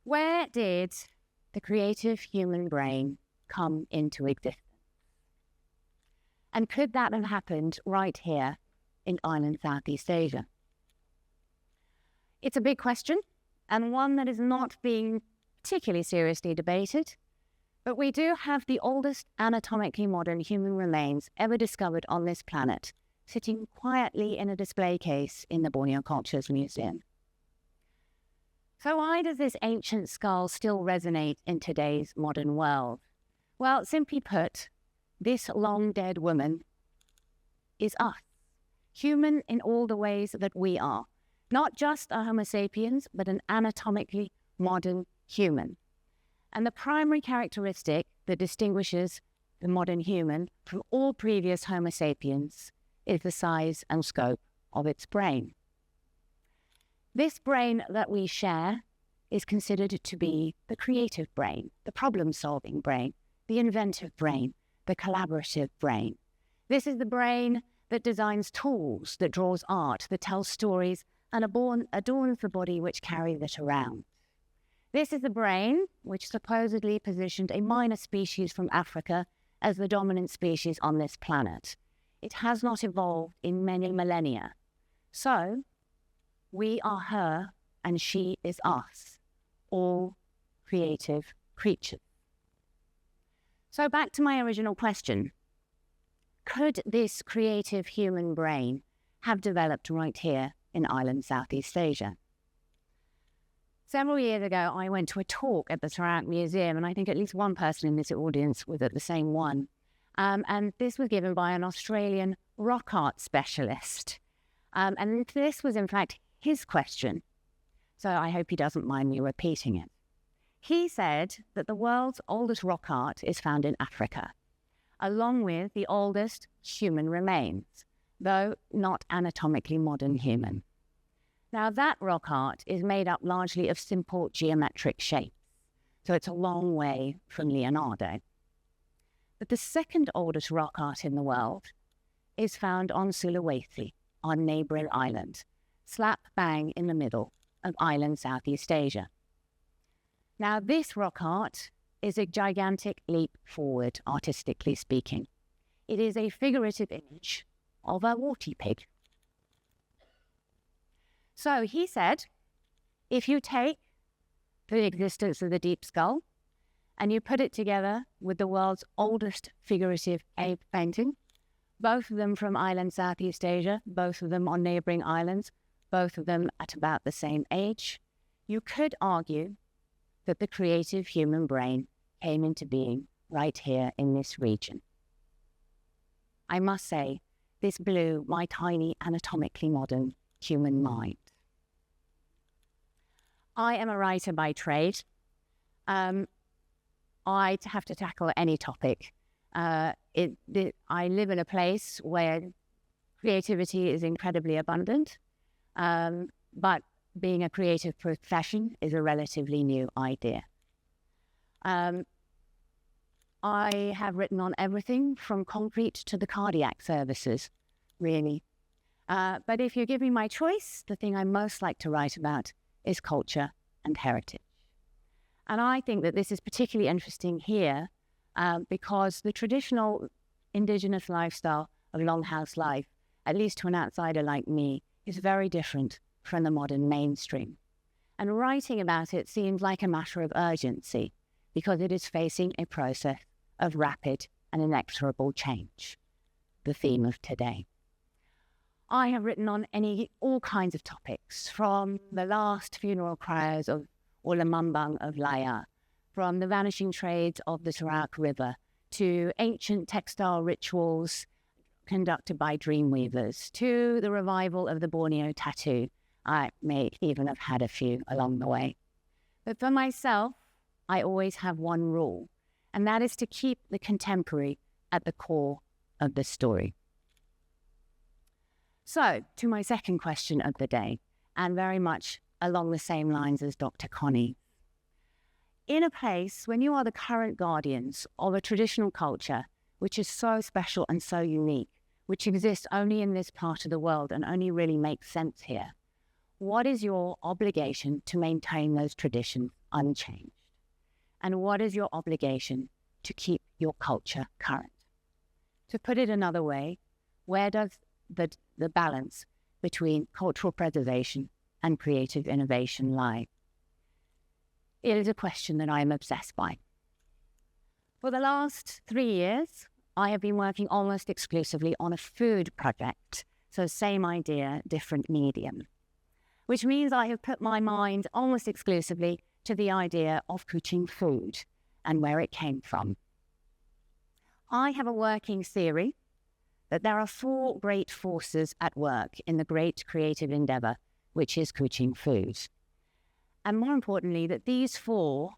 Where did the creative human brain come into existence? And could that have happened right here in island Southeast Asia? It's a big question, and one that is not being particularly seriously debated, but we do have the oldest anatomically modern human remains ever discovered on this planet, sitting quietly in a display case in the Borneo Cultures Museum. So why does this ancient skull still resonate in today's modern world? Well, simply put, this long-dead woman is us, human in all the ways that we are. Not just a Homo sapiens, but an anatomically modern human. And the primary characteristic that distinguishes the modern human from all previous Homo sapiens is the size and scope of its brain. This brain that we share is considered to be the creative brain, the problem-solving brain, the inventive brain, the collaborative brain. This is the brain that designs tools, that draws art, that tells stories, and adorns the body which carries it around. This is the brain which supposedly positioned a minor species from Africa as the dominant species on this planet. It has not evolved in many millennia. So, we are her and she is us, all creative creatures. So back to my original question. Could this creative human brain have developed right here in island Southeast Asia? Several years ago, I went to a talk at the Sarawak Museum, and I think at least one person in this audience was at the same one. And this was given by an Australian rock art specialist. And this was, in fact, his question. So I hope he doesn't mind me repeating it. He said that the world's oldest rock art is found in Africa, along with the oldest human remains, though not anatomically modern human. Now, that rock art is made up largely of simple geometric shapes, so it's a long way from Leonardo. But the second oldest rock art in the world is found on Sulawesi, our neighbouring island, slap bang in the middle of island Southeast Asia. Now, this rock art is a gigantic leap forward, artistically speaking. It is a figurative image of a warty pig. So he said, if you take the existence of the deep skull and you put it together with the world's oldest figurative cave painting, both of them from island Southeast Asia, both of them on neighbouring islands, both of them at about the same age, you could argue that the creative human brain came into being right here in this region. I must say, this blew my tiny anatomically modern human mind. I am a writer by trade. I have to tackle any topic. I live in a place where creativity is incredibly abundant, but being a creative profession is a relatively new idea. I have written on everything from concrete to the cardiac services, really. But if you give me my choice, the thing I most like to write about is culture and heritage. And I think that this is particularly interesting here because the traditional indigenous lifestyle of longhouse life, at least to an outsider like me, is very different from the modern mainstream. And writing about it seems like a matter of urgency because it is facing a process of rapid and inexorable change, the theme of today. I have written on all kinds of topics, from the last funeral criers of Ulamambang of Laya, from the vanishing trades of the Sarawak River, to ancient textile rituals conducted by dreamweavers, to the revival of the Borneo tattoo. I may even have had a few along the way. But for myself, I always have one rule, and that is to keep the contemporary at the core of the story. So, to my second question of the day, and very much along the same lines as Dr. Connie. In a place when you are the current guardians of a traditional culture which is so special and so unique, which exists only in this part of the world and only really makes sense here, what is your obligation to maintain those traditions unchanged? And what is your obligation to keep your culture current? To put it another way, where does the balance between cultural preservation and creative innovation lie? It is a question that I am obsessed by. For the last 3 years, I have been working almost exclusively on a food project. So same idea, different medium. Which means I have put my mind almost exclusively to the idea of cooking food and where it came from. I have a working theory that there are 4 great forces at work in the great creative endeavor, which is cooking food. And more importantly, that these 4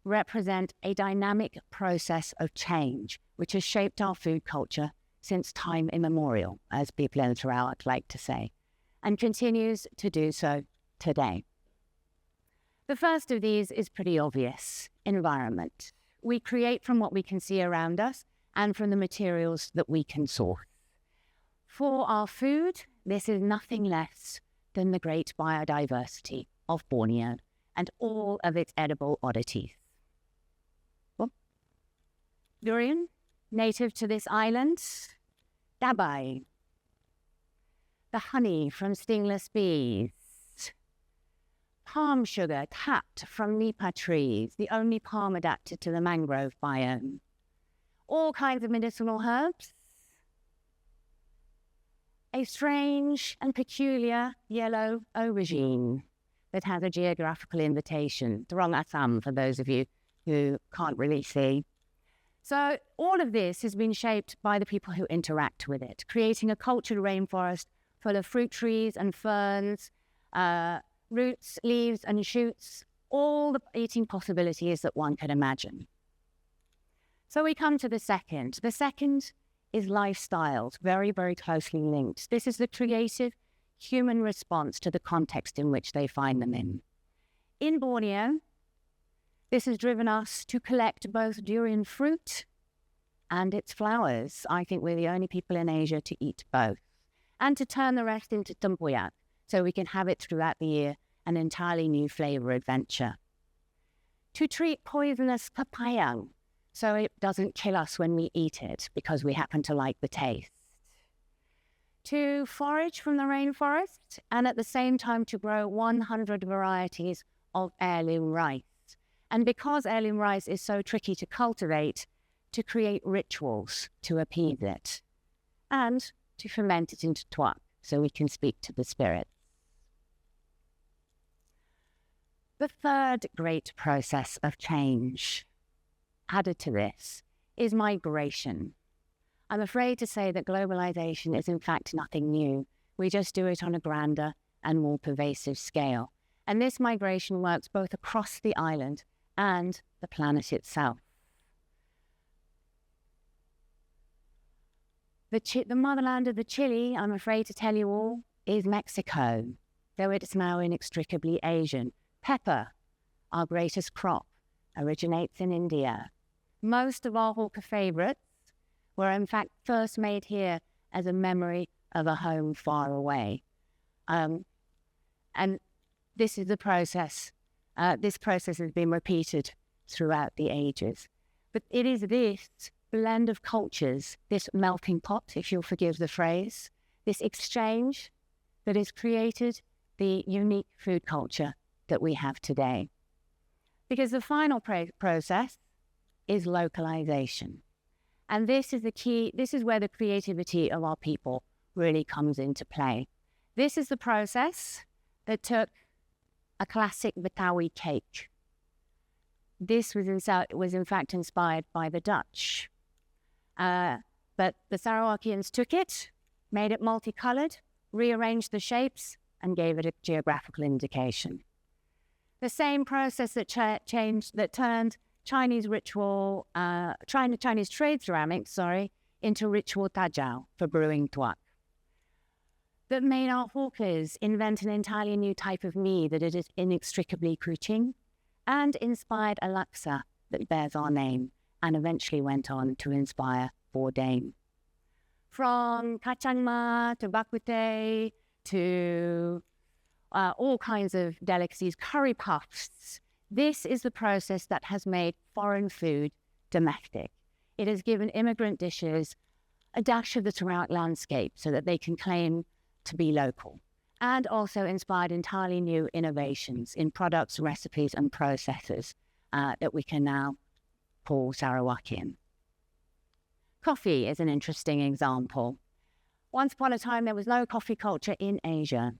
represent a dynamic process of change, which has shaped our food culture since time immemorial, as people in Sarawak like to say, and continues to do so today. The first of these is pretty obvious: environment. We create from what we can see around us and from the materials that we can source. For our food, this is nothing less than the great biodiversity of Borneo and all of its edible oddities. Durian, native to this island, dabai, the honey from stingless bees, palm sugar tapped from nipa trees, the only palm adapted to the mangrove biome, all kinds of medicinal herbs, a strange and peculiar yellow aubergine that has a geographical invitation, Terong Assam for those of you who can't really see. So all of this has been shaped by the people who interact with it, creating a cultured rainforest full of fruit trees and ferns, roots, leaves and shoots, all the eating possibilities that one could imagine. So we come to the second. The second is lifestyles, very, very closely linked. This is the creative human response to the context in which they find them in. In Borneo, this has driven us to collect both durian fruit and its flowers. I think we're the only people in Asia to eat both. And to turn the rest into tempoyak, so we can have it throughout the year, an entirely new flavor adventure. To treat poisonous papayang, so it doesn't kill us when we eat it, because we happen to like the taste. To forage from the rainforest, and at the same time to grow 100 varieties of heirloom rice. And because heirloom rice is so tricky to cultivate, to create rituals to appease it, and to ferment it into tuak, so we can speak to the spirits. The third great process of change, added to this, is migration. I'm afraid to say that globalization is in fact nothing new. We just do it on a grander and more pervasive scale. And this migration works both across the island and the planet itself. The motherland of the chili, I'm afraid to tell you all, is Mexico, though it's now inextricably Asian. Pepper, our greatest crop, originates in India. Most of our hawker favorites were in fact first made here as a memory of a home far away. And this is the process. This process has been repeated throughout the ages. But it is this blend of cultures, this melting pot, if you'll forgive the phrase, this exchange that has created the unique food culture that we have today. Because the final process is localization. And this is the key, this is where the creativity of our people really comes into play. This is the process that took a classic Betawi cake. This was in fact inspired by the Dutch. But the Sarawakians took it, made it multicolored, rearranged the shapes, and gave it a geographical indication. The same process that turned Chinese trade ceramics, into ritual tajao for brewing tuak. That made our hawkers invent an entirely new type of mead that is inextricably Kuching, and inspired a laksa that bears our name, and eventually went on to inspire Bourdain. From kacang ma to bakute to all kinds of delicacies, curry puffs. This is the process that has made foreign food domestic. It has given immigrant dishes a dash of the throughout landscape so that they can claim to be local, and also inspired entirely new innovations in products, recipes, and processes that we can now call Sarawakian. Coffee is an interesting example. Once upon a time, there was no coffee culture in Asia.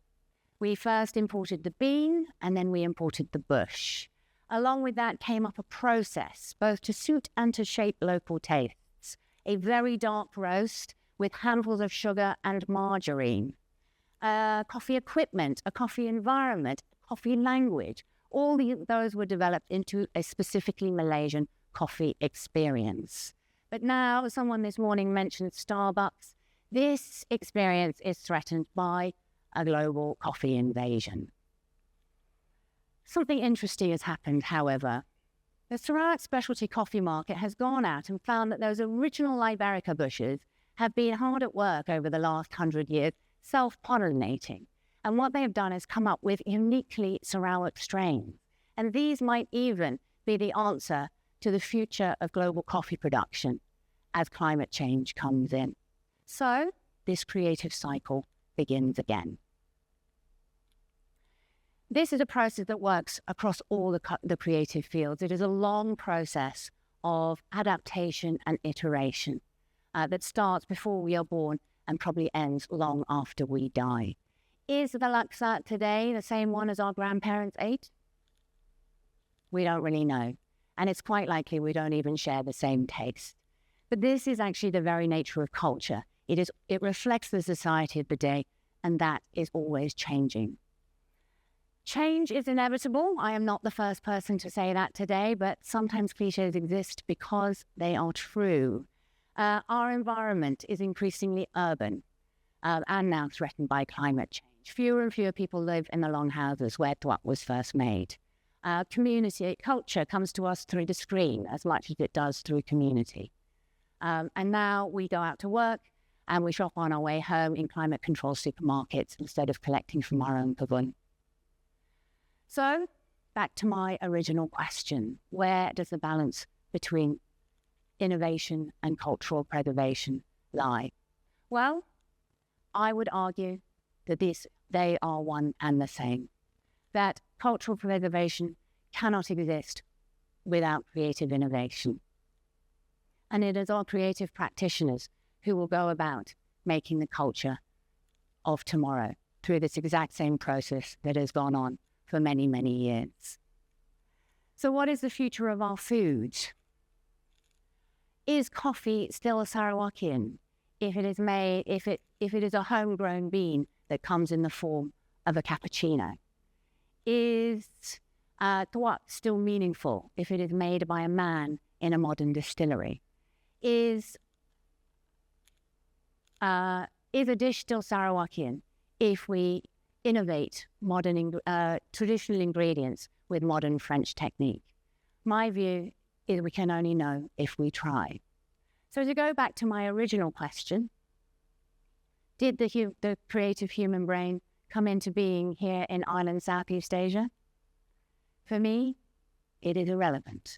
We first imported the bean, and then we imported the bush. Along with that came up a process, both to suit and to shape local tastes. A very dark roast with handfuls of sugar and margarine. Coffee equipment, a coffee environment, coffee language. All those were developed into a specifically Malaysian coffee experience. But now, someone this morning mentioned Starbucks. This experience is threatened by a global coffee invasion. Something interesting has happened, however. The Sarawak specialty coffee market has gone out and found that those original Liberica bushes have been hard at work over the last 100 years, self-pollinating. And what they have done is come up with uniquely Sarawak strains. And these might even be the answer to the future of global coffee production as climate change comes in. So this creative cycle begins again. This is a process that works across all the creative fields. It is a long process of adaptation and iteration that starts before we are born and probably ends long after we die. Is the laksa today the same one as our grandparents ate? We don't really know. And it's quite likely we don't even share the same taste. But this is actually the very nature of culture. It reflects the society of the day, and that is always changing. Change is inevitable. I am not the first person to say that today, but sometimes cliches exist because they are true. Our environment is increasingly urban and now threatened by climate change. Fewer and fewer people live in the longhouses where tuak was first made. Community culture comes to us through the screen as much as it does through community. And now we go out to work and we shop on our way home in climate-controlled supermarkets instead of collecting from our own Padungan. So, back to my original question. Where does the balance between innovation and cultural preservation lie? Well, I would argue that they are one and the same. That cultural preservation cannot exist without creative innovation. And it is our creative practitioners who will go about making the culture of tomorrow through this exact same process that has gone on for many, many years. So what is the future of our food? Is coffee still a Sarawakian if it is a homegrown bean that comes in the form of a cappuccino? Is tuak still meaningful if it is made by a man in a modern distillery? Is a dish still Sarawakian if we innovate modern traditional ingredients with modern French technique? My view is we can only know if we try. So to go back to my original question, did the creative human brain come into being here in island Southeast Asia? For me, it is irrelevant.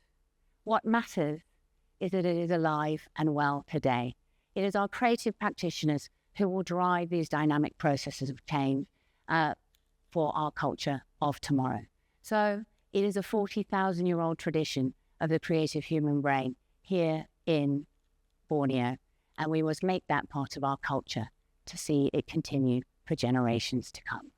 What matters is that it is alive and well today. It is our creative practitioners who will drive these dynamic processes of change for our culture of tomorrow. So it is a 40,000-year-old tradition of the creative human brain here in Borneo, and we must make that part of our culture to see it continue for generations to come.